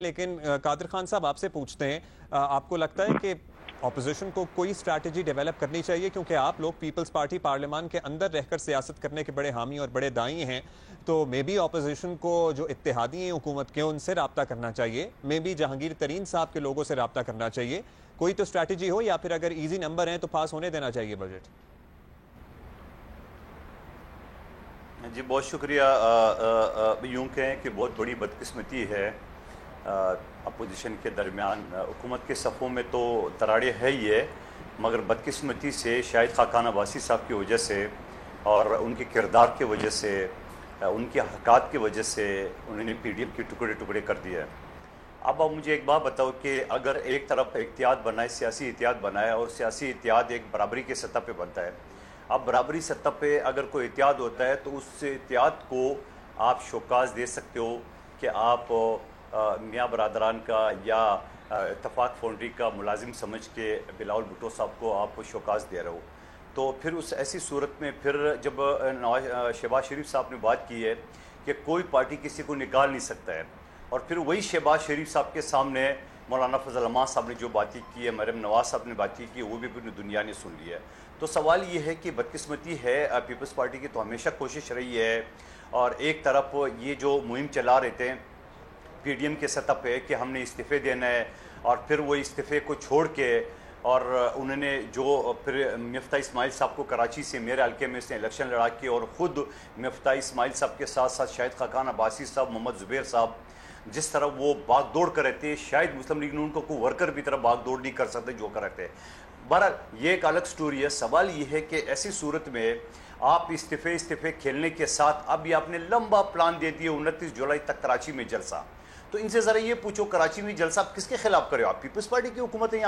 लेकिन कादिर खान साहब आपसे पूछते हैं, आपको लगता है कि ऑपोजिशन को कोई स्ट्रैटेजी डेवलप करनी चाहिए, क्योंकि आप लोग पीपल्स पार्टी पार्लियामान के अंदर रहकर सियासत करने के बड़े हामी और बड़े दाई हैं, तो मे बी ऑपोजिशन को जो इत्तेहादी हैं हुकूमत के उनसे रब्ता करना चाहिए, मे बी जहांगीर तरीन साहब के लोगों से रब्ता करना चाहिए, कोई तो स्ट्रैटेजी हो, या फिर अगर ईजी नंबर हैं तो पास होने देना चाहिए बजट। जी बहुत शुक्रिया। यूँ कहें कि बहुत बड़ी बदकिस्मती है अपोजिशन के दरमियान। हुकूमत के सफ़ों में तो दरारें है ही है, मगर बदकिस्मती से शायद खाकान अब्बासी साहब की वजह से और उनके किरदार की वजह से, उनकी हरकत की वजह से उन्होंने PDM के टुकड़े टुकड़े कर दिया। अब आप मुझे एक बात बताओ कि अगर एक तरफ इत्तेहाद बनाए, सियासी इत्तेहाद बनाए, और सियासी इत्तेहाद एक बराबरी के सतह पे बनता है। अब बराबरी सतह पे अगर कोई इत्तेहाद होता है तो उस इत्तेहाद को आप शोकाज दे सकते हो कि आप मियाँ बरादरान का या इत्तफाक फाउंड्री का मुलाजिम समझ के बिलावल भुट्टो साहब को आप शोकाज दे रहे हो। तो फिर उस ऐसी सूरत में फिर जब शहबाज शरीफ साहब ने बात की है कि कोई पार्टी किसी को निकाल नहीं सकता है, और फिर वही शहबाज शरीफ साहब के सामने मौलाना फजल रहमान साहब ने जो बातें की है, मरियम नवाज साहब ने बातें की, वो भी पूरी दुनिया ने सुन लिया है। तो सवाल ये है कि बदकिस्मती है पीपल्स पार्टी की तो हमेशा कोशिश रही है, और एक तरफ ये जो मुहिम चला रहे थे PDM के सतह पे कि हमने इस्तीफ़े देना है, और फिर वो इस्तीफ़े को छोड़ के और उन्होंने जो फिर मिफ्ता इस्माइल साहब को कराची से मेरे हल्के में से इलेक्शन लड़ा के, और ख़ुद मिफ्ता इस्माइल साहब के साथ साथ शाहिद खाकान अब्बासी साहब, मोहम्मद ज़ुबैर साहब, जिस तरह वो भाग दौड़ कर रहे थे, शायद मुस्लिम लीग नून को कोई वर्कर भी तरह भाग दौड़ नहीं कर सकते जो कर रहे थे। बहरहाल ये एक अलग स्टोरी है। सवाल ये है कि ऐसी सूरत में आप इस्तीफ़े खेलने के साथ अब ये आपने लंबा प्लान दे दिए 29 जुलाई तक कराची में जलसा। तो इनसे ज़रा ये पूछो, कराची में जलसा आप किसके खिलाफ करे हो? आप पीपल्स पार्टी की हुकूमत है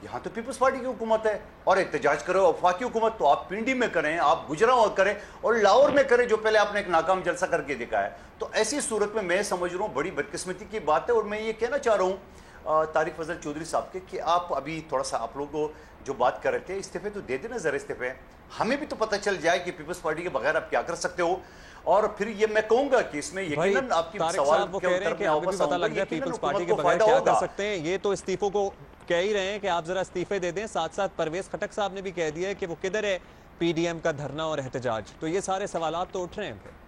यहाँ तो पीपल्स पार्टी की हुकूमत है, और एहतजाज करो वफाकी हुकूमत तो आप पिंडी में करें, आप गुजरावां करें, और लाहौर में करें जो पहले आपने एक नाकाम जलसा करके दिखाया। तो ऐसी सूरत में मैं समझ रहा हूँ बड़ी बदकिस्मती की बात है। और मैं ये कहना चाह रहा हूँ तारिक फजल चौधरी साहब के कि आप अभी थोड़ा सा आप लोग जो बात कर रहे थे, इस्तीफे तो दे देना ज़रा, इस्तीफे हमें भी तो पता चल जाए कि पीपल्स पार्टी के बगैर आप क्या कर सकते हो। और फिर ये मैं कहूंगा कि इसमें यकीनन आपकी सवाल वो कह रहे हैं कि हमें भी पता लग जाए पीपल्स पार्टी के बगैर क्या कर सकते हैं। ये तो इस्तीफों को कह ही रहे हैं कि आप जरा इस्तीफे दे दें। साथ साथ परवेज खटक साहब ने भी कह दिया है कि वो किधर है PDM का धरना और एहतजाज। तो ये सारे सवाल तो उठ रहे हैं।